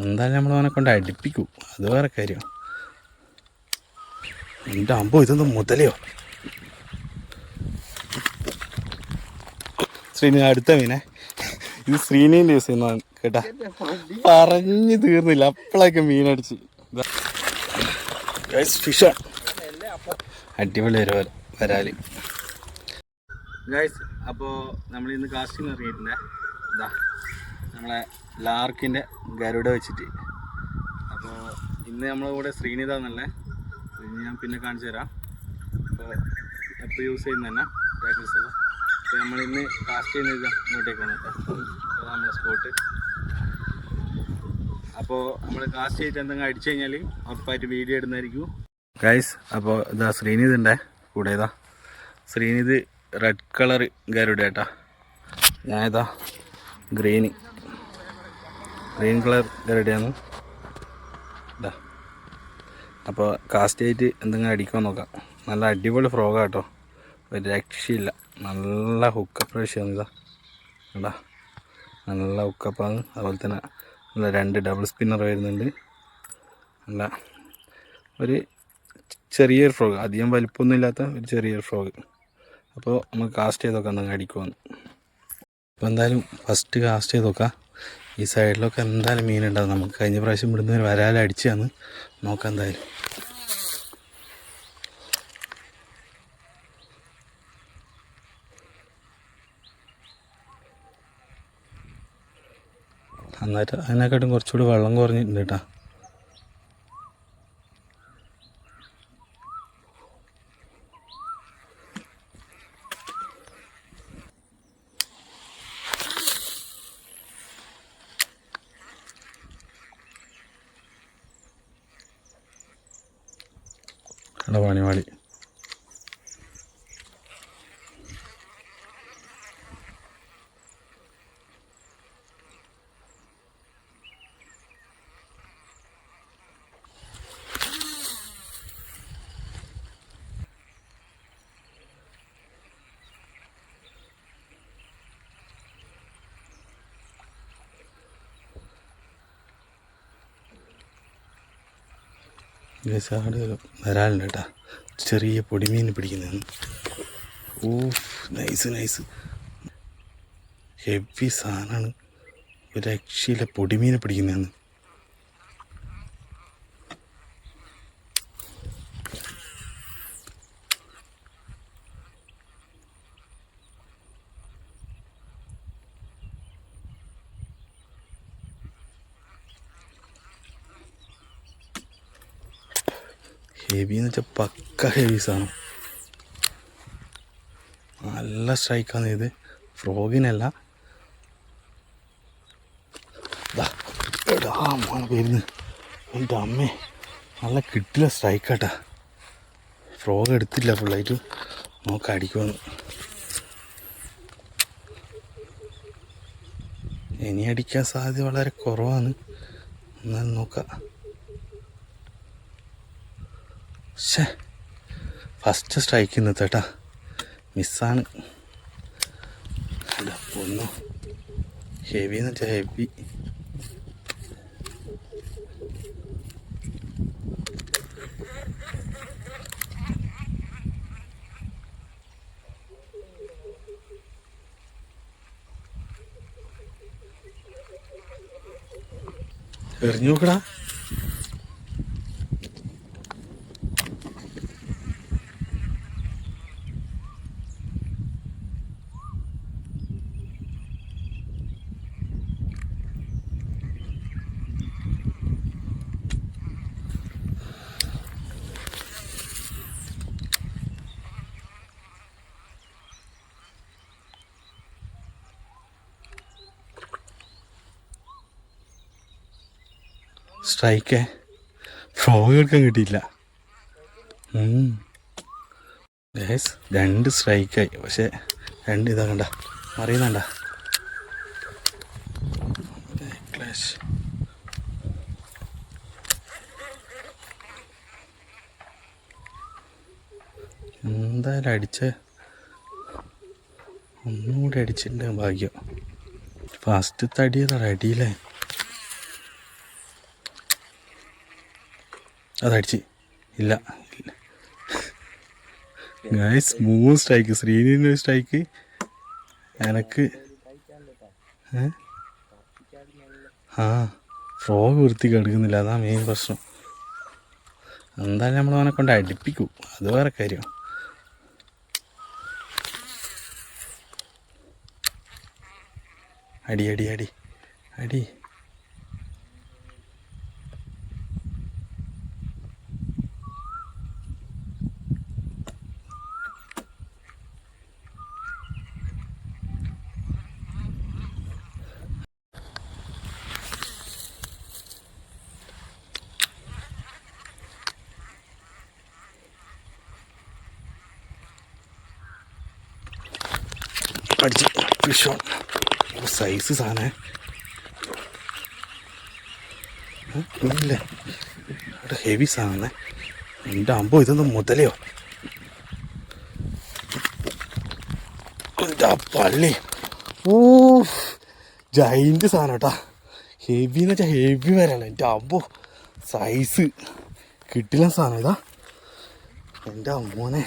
എന്തായാലും നമ്മൾ അവനെ കൊണ്ട് അടുപ്പിക്കും, അത് വേറെ കാര്യം. എൻ്റെ അമ്പോ ഇതൊന്നും മുതലയോ. ശ്രീനി അടുത്ത മീനെ, ഇത് ശ്രീനീൻ്റെ യൂസ് ചെയ്യുന്നതാണ് കേട്ടാ. പറഞ്ഞു തീർന്നില്ല അപ്പോഴൊക്കെ മീനടിച്ച്. ഫിഷാണ്, അടിപൊളി വരാല് ഗൈസ്. അപ്പോൾ നമ്മളിന്ന് കാസ്റ്റിംഗ് ഇറങ്ങിയിട്ടുണ്ട്. ഇതാ നമ്മളെ ലാർക്കിൻ്റെ ഗരുഡ വെച്ചിട്ട്. അപ്പോൾ ഇന്ന് നമ്മളെ കൂടെ ശ്രീനിത എന്നല്ലേ, ഞാൻ പിന്നെ കാണിച്ചു തരാം. അപ്പോൾ എപ്പോൾ യൂസ് ചെയ്യുന്ന തന്നെ ടാക്കിൾസ് എല്ലാം. അപ്പോൾ നമ്മളിന്ന് കാസ്റ്റ് ചെയ്യുന്നത് ഇങ്ങോട്ടേക്കാണ് കേട്ടോ. അപ്പോൾ നമ്മുടെ സ്പോട്ട്. അപ്പോൾ നമ്മൾ കാസ്റ്റ് ചെയ്തിട്ട് എന്തെങ്കിലും അടിച്ചു കഴിഞ്ഞാൽ ഉറപ്പായിട്ട് വീഡിയോ ഇടുന്നതായിരിക്കും ഗൈസ്. അപ്പോൾ ഇതാ ശ്രീനിധിൻ്റെ കൂടെ, ഇതാ ശ്രീനിധ് റെഡ് കളർ ഗരുഡ കേട്ടാ. ഞാനിതാ ഗ്രീൻ കളർ ഗരുഡയാണ് ഇതാ. അപ്പോൾ കാസ്റ്റ് ചെയ്തിട്ട് എന്തെങ്കിലും അടിക്കാൻ നോക്കാം. നല്ല അടിപൊളി ഫ്രോഗാണ് കേട്ടോ, ഒരു രക്ഷയില്ല. നല്ല ഹുക്കപ്പ് റേഷ്യാണ് ഇതാ കേട്ടാ, നല്ല ഹുക്കപ്പാണ്. അതുപോലെ തന്നെ നല്ല 2 ഡബിൾ സ്പിന്നർ വരുന്നുണ്ട്. നല്ല ഒരു ചെറിയൊരു ഫ്രോഗ്, അധികം വലിപ്പമൊന്നും ഇല്ലാത്ത ഒരു ചെറിയൊരു ഫ്രോഗ്. അപ്പോൾ നമുക്ക് കാസ്റ്റ് ചെയ്ത് നോക്കാം എന്തെങ്കിലും അടിക്കുമെന്ന്. അപ്പോൾ എന്തായാലും ഫസ്റ്റ് കാസ്റ്റ് ചെയ്ത് നോക്കാം. ഈ സൈഡിലൊക്കെ എന്തായാലും മീനുണ്ടാവും. നമുക്ക് കഴിഞ്ഞ പ്രാവശ്യം ഇവിടുന്ന് ഒരു വരാല അടിച്ചാന്ന് നോക്കാം എന്തായാലും. എന്നിട്ട് അതിനെക്കാട്ടും കുറച്ചുകൂടി വെള്ളം കുറഞ്ഞിട്ടുണ്ട് കേട്ടോ. പണിവാളി ആട് വരാലുണ്ട് കേട്ടാ, ചെറിയ പൊടിമീൻ പിടിക്കുന്നതാണ്. ഓ നൈസ് ഹെവി സാധനമാണ്, ഒരു രക്ഷയിലെ പൊടിമീനെ പിടിക്കുന്നതാണ്. ഹെവി എന്ന് വെച്ചാൽ പക്ക ഹെവി സാധനം, നല്ല സ്ട്രൈക്കാണ് ഇത്. ഫ്രോഗിനല്ല, വരുന്നു എൻ്റെ അമ്മേ, നല്ല കിട്ടില്ല സ്ട്രൈക്കാട്ടാ. ഫ്രോഗ് എടുത്തില്ല ഫുള്ളായിട്ട്, നോക്ക് അടിക്കുമെന്ന്. ഇനി അടിക്കാൻ സാധ്യത വളരെ കുറവാണ്, എന്നാലും നോക്കാം. ഫസ്റ്റ് സ്ട്രൈക്ക് ഇന്നത്തെ കേട്ടാ, മിസ്സാണ്. ഒന്നു ഹെവി എന്ന് വെച്ചാൽ ഹെവി. എറിഞ്ഞു നോക്കടാ. സ്ട്രൈക്കേ ഫ്രോഗ് എടുക്കാൻ കിട്ടിയില്ല. 2 സ്ട്രൈക്കായി, പക്ഷെ 2 ഇതാ കണ്ട അറിയുന്നുണ്ട. എന്തായാലും ഒന്നുകൂടി അടിച്ചിട്ടുണ്ട് ഭാഗ്യം. ഫസ്റ്റ് തടിയതാ അടിയില്ലേ. അതടിച്ച് ഇല്ല. Guys 3 strike. ശ്രീനീൻ്റെ സ്ട്രൈക്ക് എനക്ക്. ഫ്രോഗ് വൃത്തിക്ക് എടുക്കുന്നില്ല, അതാ മെയിൻ പ്രശ്നം. എന്തായാലും നമ്മൾ അവനെ കൊണ്ട് അടുപ്പിക്കും, അത് വേറെ കാര്യം. അടി അടി അടി അടി. അടിച്ച് ഫിഷോ സൈസ് സാധനം ഇല്ലേ, അവിടെ ഹെവി സാധനം. എൻ്റെ അമ്പോ ഇതൊന്നും മുതലയോ എന്താ പള്ളി. ഓ ജൈൻ്റ് സാധനം കേട്ടാ. ഹെവി എന്ന് വെച്ചാൽ ഹെവി വരാണ്. എൻ്റെ അമ്പോ സൈസ് കിട്ടില്ല സാധനം ഇതാ. എൻ്റെ അമ്മോനെ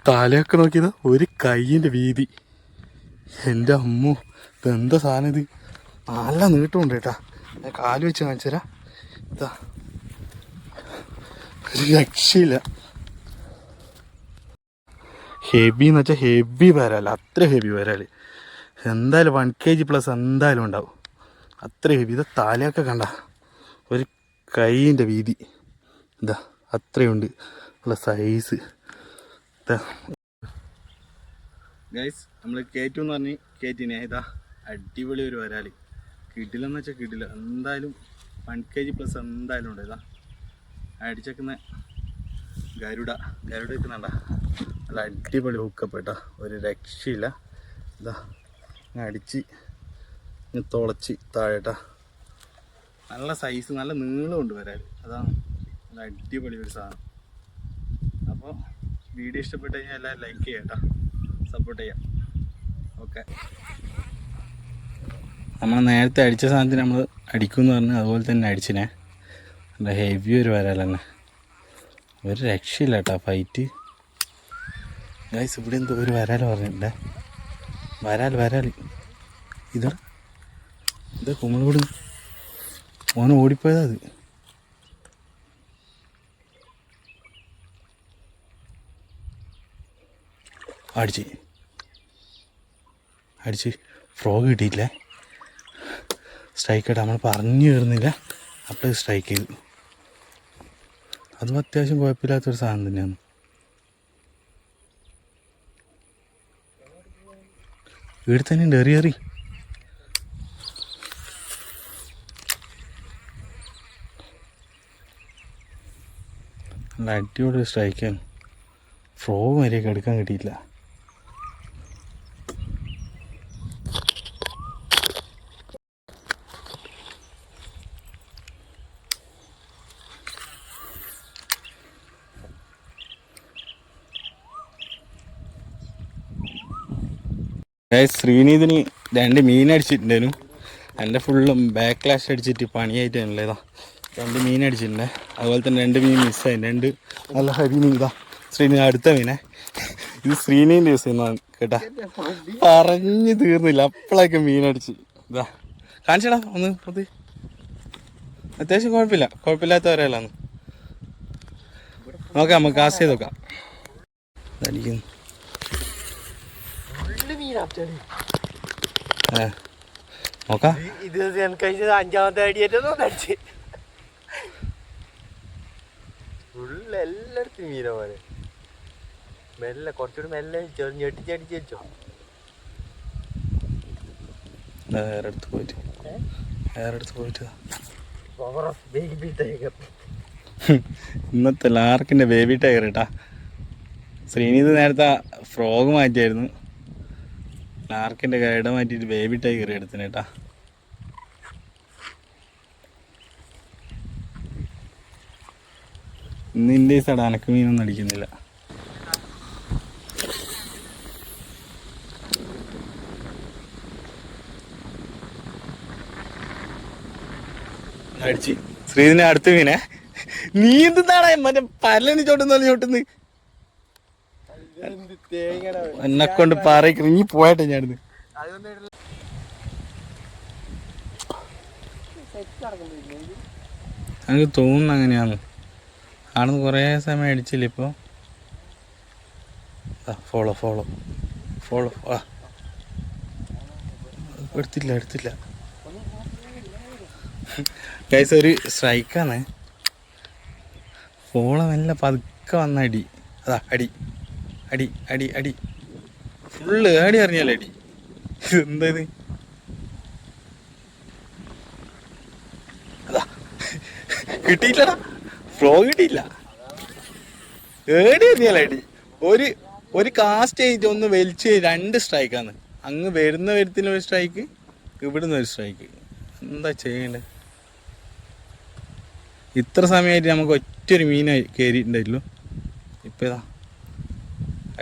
തലയൊക്കെ നോക്കിയതാ, ഒരു കയ്യിൻ്റെ വീതി. എൻ്റെ അമ്മോ ഇതെന്താ സാധനം ഇത്. നല്ല നീട്ടമുണ്ട് കേട്ടാ. ഞാൻ കാല് വെച്ച് കാണിച്ചു തരാം. ഇതാ ഒരു രക്ഷയില്ല. ഹെവി എന്ന് വെച്ചാൽ ഹെവി വരാല്, അത്ര ഹെവി വരാല്. എന്തായാലും 1 kg പ്ലസ് എന്തായാലും ഉണ്ടാവും, അത്ര ഹെവി. ഇത് തലയൊക്കെ കണ്ട ഒരു കൈയിൻ്റെ വീതി ഇതാ അത്രയുണ്ട്. ഉള്ള സൈസ് ഗൈസ്. നമ്മൾ കയറ്റുമെന്ന് പറഞ്ഞ് കയറ്റിനെ. ഇതാ അടിപൊളി ഒരു വരാല്. കിടിലെന്ന് വെച്ചാൽ കിടില. എന്തായാലും 1 kg പ്ലസ് എന്തായാലും ഉണ്ട്. ഇതാ അടിച്ചേക്കുന്ന ഗരുഡ എത്തുന്നുണ്ട. നല്ല അടിപൊളി ഹുക്കപ്പ് കേട്ടോ, ഒരു രക്ഷയില്ല. ഇതാ അടിച്ച് തുളച്ച് താഴെട്ടാ. നല്ല സൈസ്, നല്ല നീളമുണ്ട് വരാൽ. അതാണ് നല്ല അടിപൊളി ഒരു സാധനം. അപ്പോൾ വീഡിയോ ഇഷ്ടപ്പെട്ട് കഴിഞ്ഞാൽ എല്ലാവരും ലൈക്ക് ചെയ്യാം കേട്ടോ, സപ്പോർട്ട് ചെയ്യാം. ഓക്കെ. നമ്മൾ നേരത്തെ അടിച്ച സാധനത്തിന് നമ്മൾ അടിക്കുമെന്ന് പറഞ്ഞ് അതുപോലെ തന്നെ അടിച്ചിനെ. നല്ല ഹെവി ഒരു വരാൽ തന്നെ, ഒരു രക്ഷയില്ല കേട്ടോ ഫൈറ്റ്. ഗൈസ് ഇവിടെ എന്തോ ഒരു വരാൽ പറഞ്ഞിട്ടുണ്ടേ. വരാൽ ഇതാ കുമ്മളോട് ഓന് ഓടിപ്പോയതാ. അത് അടിച്ച് ഫ്രോഗ് കിട്ടിയില്ലേ. സ്ട്രൈക്ക് ആയിട്ട് നമ്മൾ പറഞ്ഞു കയറുന്നില്ല, അപ്പോൾ സ്ട്രൈക്ക് ചെയ്തു. അതും അത്യാവശ്യം കുഴപ്പമില്ലാത്തൊരു സാധനം തന്നെയാണ്. ഇവിടെ തന്നെ ഉണ്ട്, എറി. നല്ല അടിപൊളി സ്ട്രൈക്കാണ്. ഫ്രോഗ് വരെയൊക്കെ എടുക്കാൻ കിട്ടിയില്ല. ശ്രീനീതിന് 2 മീൻ അടിച്ചിട്ടുണ്ടായിരുന്നു. എൻ്റെ ഫുള്ളും ബാക്ക് ക്ലാഷ് അടിച്ചിട്ട് പണിയായിട്ടാണല്ലേ. ഇതാ 2 മീൻ അടിച്ചിട്ടുണ്ട്. അതുപോലെ തന്നെ 2 മീൻ മിസ്സായി. 2 നല്ല ഹരി മീൻ. ഇതാ ശ്രീനീ അടുത്ത മീനെ. ഇത് ശ്രീനീൻ്റെ യൂസ് ചെയ്യുന്നതാണ് കേട്ടാ. പറഞ്ഞു തീർന്നില്ല, അപ്പോഴേക്കും മീനടിച്ച്. ഇതാ കാണിച്ചടാ ഒന്ന്. അത് അത്യാവശ്യം കുഴപ്പമില്ലാത്ത വരലാന്ന്. നോക്കാം, നമുക്ക് കാസ്റ്റ് ചെയ്ത് നോക്കാം. അടിക്കുന്നു. നോക്കാം. ഇത് അഞ്ചാമത്തെ അടിയേറ്റടിച്ച് എല്ലായിടത്തും മീന പോലെ. മെല്ലെ കുറച്ചുകൂടി മെല്ലെ ഞെട്ടിച്ചടിച്ച് വെച്ചോ. വേറെടുത്ത് പോയിട്ട് ഇന്നത്തെ ലാർക്കിന്റെ ബേബി ടൈഗർ കേട്ടാ. ശ്രീനീത് നേരത്തെ ഫ്രോഗ് മാറ്റിയായിരുന്നു, ലാർക്കിന്റെ ഗൈഡ് മാറ്റിയിട്ട് ബേബി ടൈഗർ എടുത്തിന് കേട്ടാ. ഇന്ന് ഇന്ത്യ സൈഡ് അനക്ക് മീനൊന്നും അടിക്കുന്നില്ല. അടിച്ച് ശ്രീതിന്റെ അടുത്ത മീനെ നീ എന്താണ് മറ്റേ പരലണി ചോട്ടുന്ന ചോട്ടുന്ന് എന്നെ കൊണ്ട് പറയിക്കണം നീ പോയട്ടെ ഞാനിന്ന്. എനിക്ക് തോന്നുന്നു അങ്ങനെയാണ്. ആണെന്ന് കുറേ സമയം അടിച്ചില്ല ഇപ്പോൾ. Follow follow follow. എടുത്തില്ല ഗൈസ്, ഒരു സ്ട്രൈക്കാണ്. ഫോളോ നല്ല പതുക്കെ വന്ന അടി. അതാ അടി അടി അടി അടി ഫുള്ള് അടി അറിഞ്ഞാലേ അടി. എന്താ ഇത്? അതാ കിട്ടിയില്ലടാ, ഫ്ലോ കിട്ടിയില്ല. ഏടി അറിഞ്ഞാലേ അടി. ഒരു കാസ്റ്റ് ചെയ്തിട്ട് ഒന്ന് വലിച്ച് 2 സ്ട്രൈക്കാണ്. അങ്ങ് വരുന്ന ഒരു സ്ട്രൈക്ക്, ഇവിടുന്ന് ഒരു സ്ട്രൈക്ക്. എന്താ ചെയ്യണ്ടേ? ഇത്ര സമയമായിട്ട് നമുക്ക് ഒറ്റൊരു മീൻ കയറിയിട്ടുണ്ടായിട്ടുള്ളൂ. ഇപ്പം ഇതാ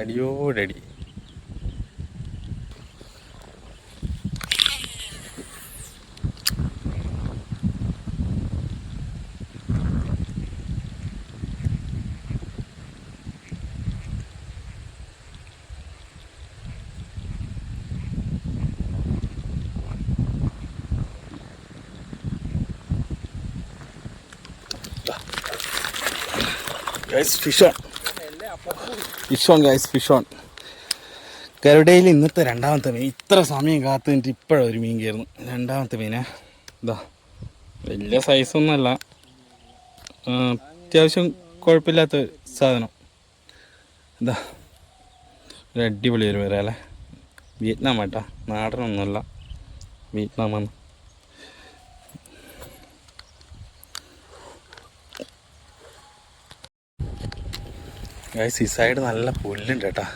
അടിയോടടി. Fish on. ഗരുഡയിൽ ഇന്നത്തെ 2ാമത്തെ മീൻ. ഇത്ര സമയം കാത്തു നിന്നിട്ട് ഇപ്പോഴൊരു മീൻ കയറുന്നു. 2ാമത്തെ മീനെ. ഇതാ വലിയ സൈസൊന്നുമല്ല, അത്യാവശ്യം കുഴപ്പമില്ലാത്ത സാധനം. ഇതാ ഒരു അടിപൊളി ഒരു വരാ അല്ലേ. വിയറ്റ്നാം ആട്ടാ, നാടനൊന്നുമല്ല, വിയറ്റ്നാമാണ്. ഗൈസ്, ഈ സൈഡ് നല്ല പുല്ലുണ്ട് കേട്ടാ.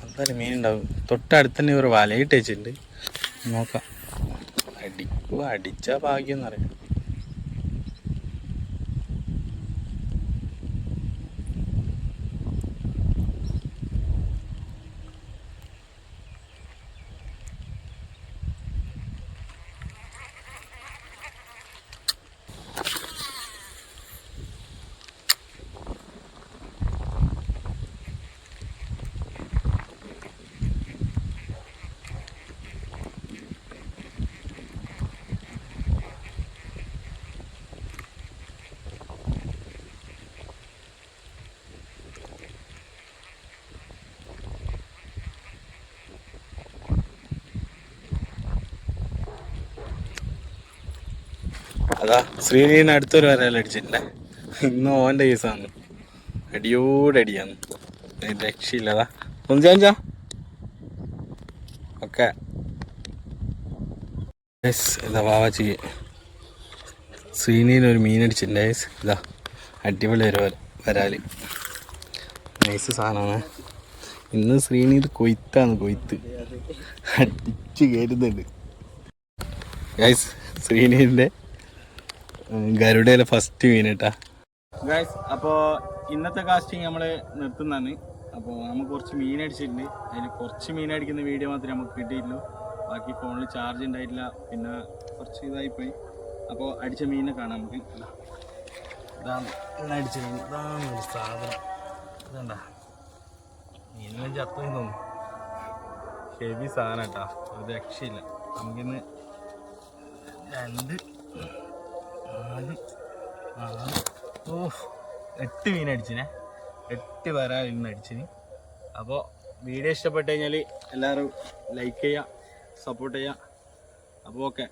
എന്തായാലും മീനുണ്ടാവും. തൊട്ടടുത്ത് തന്നെ ഒരു വലയിട്ട് വെച്ചിട്ടുണ്ട്. നോക്കാം. അടിച്ചാ ഭാഗ്യം എന്നറിയാം. അതാ ശ്രീനീന് അടുത്തൊരു വരാലടിച്ചിട്ടുണ്ടേ. ഇന്ന് ഓൻ്റെ കേസാണ്. അടിയോടടിയാണ്, രക്ഷയില്ലതാ. ഒന്ന് ചാഞ്ചാ ഓക്കെ. ഇതാ വാവാച്ചിക്ക് ശ്രീനീനൊരു മീനടിച്ചിട്ടുണ്ട്. ഇതാ അടിപൊളി ഒരു വരാല്, നൈസ് സാധനമാണ്. ഇന്ന് ശ്രീനീത് കൊയ്ത്താണ്, കൊയ്ത്ത് അടിച്ച് കയറുന്നുണ്ട് ഗൈസ്. ശ്രീനീരിൻ്റെ ഗരുഡയിലെ ഫസ്റ്റ് മീൻ കേട്ടാ ഗൈസ്. അപ്പോൾ ഇന്നത്തെ കാസ്റ്റിംഗ് നമ്മൾ നിർത്തുന്നതാണ്. അപ്പോൾ നമുക്ക് കുറച്ച് മീൻ അടിച്ചിട്ടുണ്ട്. അതിൽ കുറച്ച് മീൻ അടിക്കുന്ന വീഡിയോ മാത്രമേ നമുക്ക് കിട്ടിയിട്ടുള്ളൂ. ബാക്കി ഫോണിൽ ചാർജ് ഉണ്ടായിട്ടില്ല, പിന്നെ കുറച്ച് ഇതായിപ്പോയി. അപ്പോൾ അടിച്ച മീനിനെ കാണാം നമുക്ക്. ഇതാണ് അടിച്ച മീൻ. ഇതാണ് ഒരു സാധനം. ഇതെന്താ മീനെല്ലാം ചത്തുന്ന് തോന്നുന്നു. ഹെവി സാധനം കേട്ടോ, ഒരു രക്ഷയില്ല. നമുക്കിന്ന് 2 4 8 മീൻ അടിച്ചിനെ. 8 വരാൽ ഇന്ന് അടിച്ചിന്. അപ്പോൾ വീഡിയോ ഇഷ്ടപ്പെട്ട് കഴിഞ്ഞാൽ എല്ലാവരും ലൈക്ക് ചെയ്യുക, സപ്പോർട്ട് ചെയ്യുക. അപ്പോൾ ഓക്കെ.